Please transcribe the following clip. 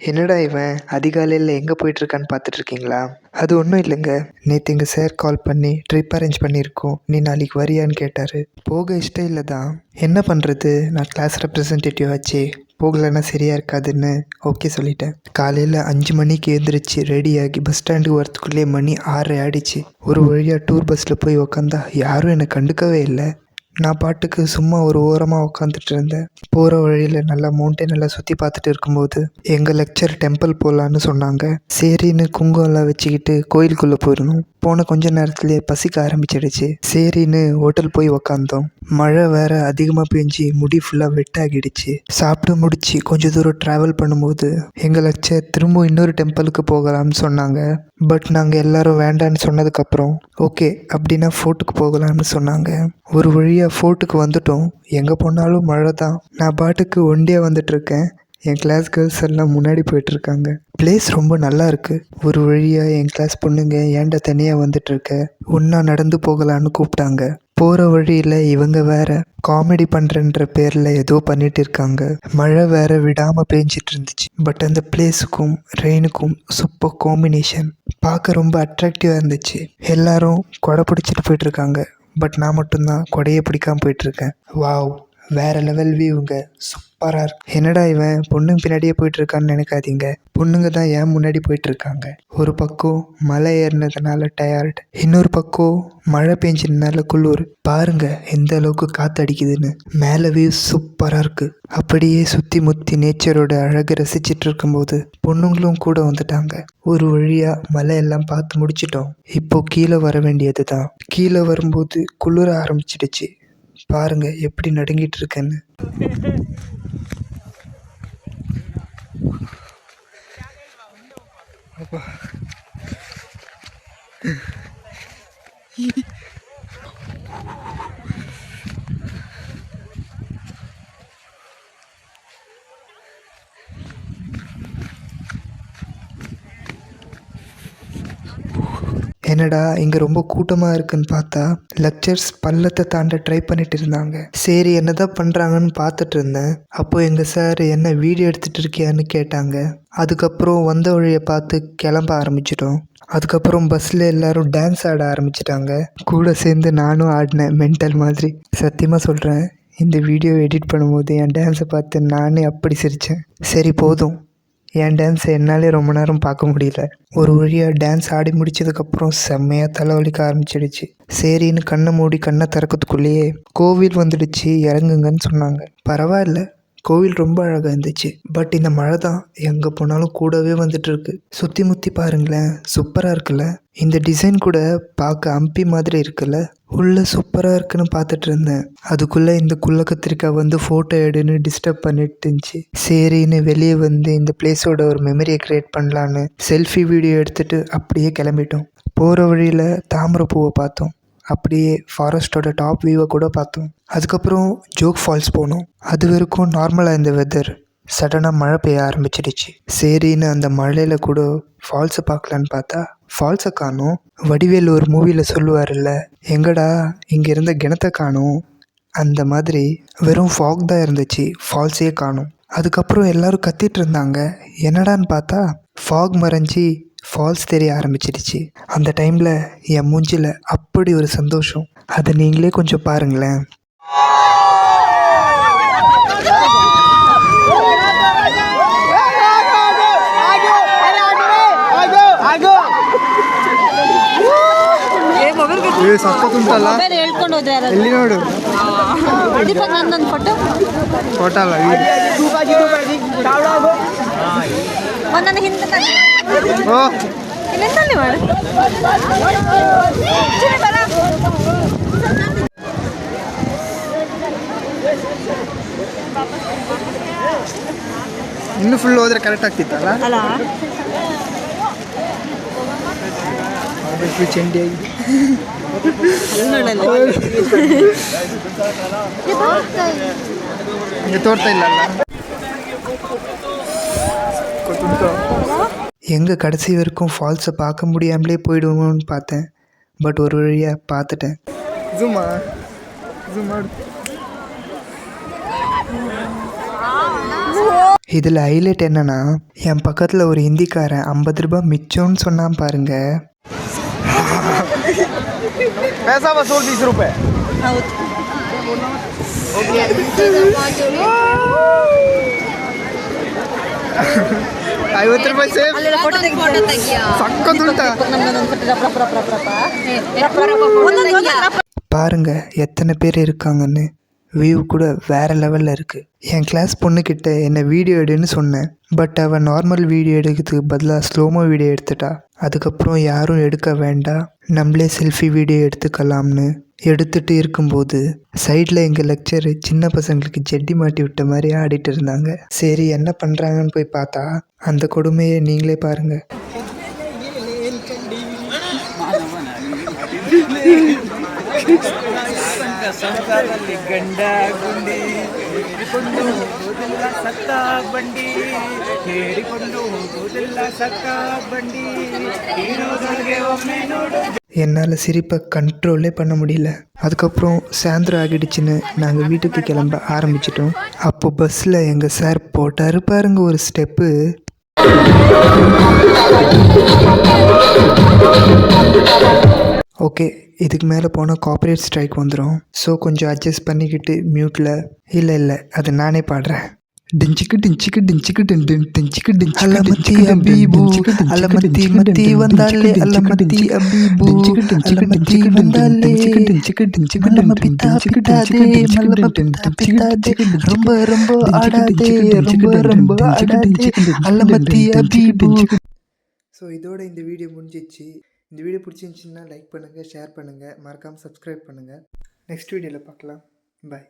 என்னடா இவன் அதிகாலையில் எங்கே போயிட்டுருக்கான்னு பார்த்துட்ருக்கீங்களா? அது ஒன்றும் இல்லைங்க. நேற்று எங்கள் சார் கால் பண்ணி ட்ரிப் அரேஞ்ச் பண்ணியிருக்கோம், நீ நாளைக்கு வரியான்னு கேட்டார். போக இஷ்டம் இல்லை தான், என்ன பண்ணுறது, நான் கிளாஸ் ரெப்ரசன்டேட்டிவ் ஆச்சு, போகலைன்னா சரியாக இருக்காதுன்னு ஓகே சொல்லிட்டேன். காலையில் 5 மணிக்கு எழுந்திரிச்சு ரெடியாகி பஸ் ஸ்டாண்டுக்கு வரத்துக்குள்ளே மணி 6 ஆகிடுச்சு. ஒரு வழியாக டூர் பஸ்ஸில் போய் உக்காந்தா யாரும் என்னை கண்டுக்கவே இல்லை. நான் பாட்டுக்கு சும்மா ஒரு ஓரமாக உட்காந்துட்டு இருந்தேன். போகிற வழியில் நல்லா மவுண்டைன் எல்லாம் சுற்றி பார்த்துட்டு இருக்கும்போது எங்கள் லெக்சர் டெம்பிள் போகலான்னு சொன்னாங்க. சரின்னு குங்குமம்லாம் வச்சுக்கிட்டு கோயிலுக்குள்ளே போயிருந்தோம். போன கொஞ்ச நேரத்துலேயே பசிக்க ஆரம்பிச்சிடுச்சு. சரின்னு ஹோட்டல் போய் உக்காந்தோம். மழை வேற அதிகமாக பெஞ்சு முடி ஃபுல்லாக வெட்டாகிடுச்சு. சாப்பிட்டு முடிச்சு கொஞ்சம் தூரம் ட்ராவல் பண்ணும்போது எங்கள் லெக்சர் திரும்ப இன்னொரு டெம்பிளுக்கு போகலாம்னு சொன்னாங்க. பட் நாங்கள் எல்லாரும் வேண்டான்னு சொன்னதுக்கப்புறம் ஓகே அப்படின்னா ஃபோர்ட்டுக்கு போகலாம்னு சொன்னாங்க. ஒரு வழியாக ஃபோர்ட்டுக்கு வந்துட்டோம். எங்கே போனாலும் மழை தான். நான் பாட்டுக்கு ஒண்டியாக வந்துட்டுருக்கேன். என் கிளாஸ் கேர்ள்ஸ் எல்லாம் முன்னாடி போயிட்டுருக்காங்க. பிளேஸ் ரொம்ப நல்லா இருக்குது. ஒரு வழியாக என் கிளாஸ் பொண்ணுங்க ஏன்டா தனியாக வந்துட்டுருக்க, ஒன்றா நடந்து போகலான்னு கூப்பிட்டாங்க. போகிற வழியில் இவங்க வேற காமெடி பண்ணுறன்ற பேரில் ஏதோ பண்ணிட்டு இருக்காங்க. மழை வேற விடாமல் பேஞ்சிட்டு இருந்துச்சு. பட் அந்த பிளேஸுக்கும் ரெயினுக்கும் சூப்பர் காம்பினேஷன். பார்க்க ரொம்ப அட்ராக்டிவாக இருந்துச்சு. எல்லாரும் கொடை பிடிச்சிட்டு போயிட்டுருக்காங்க. பட் நான் மட்டும்தான் கொடையை பிடிக்காமல் போயிட்டுருக்கேன். வாவ், வேறு லெவல் வியூங்க, சூப்பராக இருக்கு. என்னடா இவன் பொண்ணுங்க பின்னாடியே போயிட்டுருக்கான்னு நினைக்காதீங்க, பொண்ணுங்க தான் ஏன் முன்னாடி போயிட்டுருக்காங்க. ஒரு பக்கம் மலை ஏறினதுனால டயர்டு, இன்னொரு பக்கம் மழை பெஞ்சதுனால குளிர். பாருங்க எந்த அளவுக்கு காற்று அடிக்குதுன்னு. மேலே வியூ சூப்பராக இருக்குது. அப்படியே சுற்றி முற்றி நேச்சரோட அழகை ரசிச்சிட்டு இருக்கும்போது பொண்ணுங்களும் கூட வந்துட்டாங்க. ஒரு வழியாக மலையெல்லாம் பார்த்து முடிச்சிட்டோம். இப்போ கீழே வர வேண்டியது தான். கீழே வரும்போது குளிர ஆரம்பிச்சிடுச்சு. பாருங்க எப்படி நடுங்கிட்டு இருக்கேன்னு. என்னடா இங்கே ரொம்ப கூட்டமாக இருக்குன்னு பார்த்தா லெக்சர்ஸ் பள்ளத்தை தாண்ட ட்ரை பண்ணிட்டு இருந்தாங்க. சரி என்னதான் பண்ணுறாங்கன்னு பார்த்துட்டு இருந்தேன். அப்போது எங்கள் சார் என்ன வீடியோ எடுத்துகிட்டு இருக்கியான்னு கேட்டாங்க. அதுக்கப்புறம் வந்த வழியை பார்த்து கிளம்ப ஆரம்பிச்சிட்டோம். அதுக்கப்புறம் பஸ்ஸில் எல்லோரும் டான்ஸ் ஆட ஆரம்பிச்சிட்டாங்க. கூட சேர்ந்து நானும் ஆடினேன் மென்டல் மாதிரி. சத்தியமாக சொல்கிறேன், இந்த வீடியோ எடிட் பண்ணும்போது என் டான்ஸை பார்த்து நானே அப்படி சிரித்தேன். சரி போதும், என் டான்ஸை என்னாலே ரொம்ப நேரம் பார்க்க முடியல. ஒரு வழியாக டான்ஸ் ஆடி முடித்ததுக்கப்புறம் செம்மையாக தலைவலிக்க ஆரம்பிச்சிடுச்சு. சரின்னு கண்ணை மூடி கண்ணை திறக்கிறதுக்குள்ளேயே கோவில் வந்துடுச்சு, இறங்குங்கன்னு சொன்னாங்க. பரவாயில்ல, கோவில் ரொம்ப அழகாக இருந்துச்சு. பட் இந்த மழை தான் எங்கே போனாலும் கூடவே வந்துட்டுருக்கு. சுற்றி முற்றி பாருங்களேன், சூப்பராக இருக்குல்ல. இந்த டிசைன் கூட பார்க்க அம்பி மாதிரி இருக்குல்ல. உள்ளே சூப்பராக இருக்குன்னு பார்த்துட்டு இருந்தேன். அதுக்குள்ளே இந்த குள்ள கத்திரிக்காய் வந்து ஃபோட்டோ எடுன்னு டிஸ்டர்ப் பண்ணிட்டு இருந்துச்சு. சரின்னு வெளியே வந்து இந்த பிளேஸோட ஒரு மெமரியை க்ரியேட் பண்ணலான்னு செல்ஃபி வீடியோ எடுத்துகிட்டு அப்படியே கிளம்பிட்டோம். போகிற வழியில் தாமரை பூவை பார்த்தோம். அப்படியே ஃபாரஸ்ட்டோட டாப் வியூவை கூட பார்த்தோம். அதுக்கப்புறம் ஜோக் ஃபால்ஸ் போனோம். அது வரைக்கும் நார்மலாக இந்த வெதர் சடனாக மழை பெய்ய ஆரம்பிச்சிடுச்சு. சரின்னு அந்த மழையில் கூட ஃபால்ஸை பார்க்கலான்னு பார்த்தா ஃபால்ஸை காணோம். வடிவேல் ஒரு மூவியில் சொல்லுவார்ல, எங்கடா இங்கே இருந்த கிணத்தை காணோம், அந்த மாதிரி வெறும் ஃபாக் தான் இருந்துச்சு, ஃபால்ஸே காணோம். அதுக்கப்புறம் எல்லோரும் கத்திட்டு இருந்தாங்க. என்னடான்னு பார்த்தா ஃபாக் மறைஞ்சி ஃபால்ஸ் தெரிய ஆரம்பிச்சிடுச்சு. அந்த டைமில் என் மூஞ்சில் அப்படி ஒரு சந்தோஷம். அதை நீங்களே கொஞ்சம் பாருங்களேன். ಹೇಳ್ಕೊಂಡು ಹೋದ್ರೆ ಎಲ್ಲಿ ನೋಡು ದೀಪಕ್ ನಂದೊಂದು ಫೋಟೋ ಅಲ್ಲ ಒಂದೊಂದು ಹಿಂದೆ ಓ ಇನ್ನೆಂತಲ್ಲಿ ಮಾಡು ಇನ್ನು ಫುಲ್ ಹೋದ್ರೆ ಕರೆಕ್ಟ್ ಆಗ್ತಿತ್ತಲ್ಲ ಅಲ್ಲ ಚಂಡಿಯಾಗಿ தோர்த்த இல்ல எங்கே கடைசி வரைக்கும் ஃபால்ஸை பார்க்க முடியாமலே போயிடுவோம்னு பார்த்தேன். பட் ஒரு வழியாக பார்த்துட்டேன். இதில் ஹைலைட் என்னன்னா என் பக்கத்தில் ஒரு ஹிந்திக்காரன் 50 ரூபாய் மிச்சம்னு சொன்னான் பாருங்க. पैसा वसूल 20 रुपए. ಹೌದು. ₹50 ಸೇಫ್. ಅಲ್ಲೆಲ್ಲ ಫೋಟೋ ತೆಗಿಯಾ. ಸಕ್ಕತ್ತುಂಟಾ? ನಮ್ಮದೊಂದು ಫೋಟೋ ರಪ್ಪ ರಪ್ಪ ರಪ್ಪ ರಪ್ಪ. ಒಂದೊಂದು பாருங்க எத்தனை பேர் இருக்காங்கன்னு. வியூ கூட வேற லெவலில் இருக்குது. என் கிளாஸ் பொண்ணுக்கிட்ட என்னை வீடியோ எடுன்னு சொன்னேன். பட் அவள் நார்மல் வீடியோ எடுக்கிறதுக்கு பதிலாக ஸ்லோமோ வீடியோ எடுத்துட்டா. அதுக்கப்புறம் யாரும் எடுக்க வேண்டாம், நம்மளே செல்ஃபி வீடியோ எடுத்துக்கலாம்னு எடுத்துகிட்டு இருக்கும்போது சைடில் எங்கள் லெக்சர் சின்ன பசங்களுக்கு ஜெட்டி மாட்டி விட்ட மாதிரி ஆடிட்டு இருந்தாங்க. சரி என்ன பண்ணுறாங்கன்னு போய் பார்த்தா அந்த கொடுமையை நீங்களே பாருங்கள். ಸಂಸಾರದಲ್ಲಿ ಗಂಡ ಗುಂಡಿ ಹೇರಿಕೊಂಡು ಹೋಗುವುದಿಲ್ಲ ಸತ್ತ ಬಂಡಿ, ಹೇರಿಕೊಂಡು ಹೋಗುವುದಿಲ್ಲ ಸತ್ತ ಬಂಡಿ, ಹೀರೋದೊಳಗೆ ಒಮ್ಮೆ ನೋಡು. என்னால் சிரிப்பை கண்ட்ரோலே பண்ண முடியல. அதுக்கப்புறம் சாயந்தரம் ஆகிடுச்சின்னு நாங்கள் வீட்டுக்கு கிளம்ப ஆரம்பிச்சிட்டோம். அப்போ பஸ்ஸில் எங்கள் சார் போட்டார் பாருங்க ஒரு ஸ்டெப்பு. ஓகே, இதுக்கு மேலே போனால் கார்ப்பரேட் ஸ்ட்ரைக் வந்துடும். ஸோ கொஞ்சம் அட்ஜஸ்ட் பண்ணிக்கிட்டு மியூட்டில் இல்லை அது நானே பாடுறேன். டிஞ்சிக்கு டிஞ்சிக்கு டிஞ்சிக்கு டின் டிஞ்சிக்கு டிஞ்சிக்கு அலமத்தி அபீபு அலமத்தி மத்தி வந்தாலே அலமத்தி அபீபு அலமத்தி வந்தாலே டிஞ்சிக்கு டிஞ்சிக்கு மல்லம பித்தா பித்தாதே மல்லம பித்தா பித்தாதே ரொம்ப ரொம்ப ஆடாதே ரொம்ப ரொம்ப ஆடாதே அலமத்தி அபீபு. ஸோ இதோட இந்த வீடியோ முடிஞ்சிச்சு. இந்த வீடியோ பிடிச்சிருந்துச்சின்னா லைக் பண்ணுங்கள், ஷேர் பண்ணுங்கள், மறக்காமல் சப்ஸ்கிரைப் பண்ணுங்கள். நெக்ஸ்ட் வீடியோவில் பார்க்கலாம். பாய்.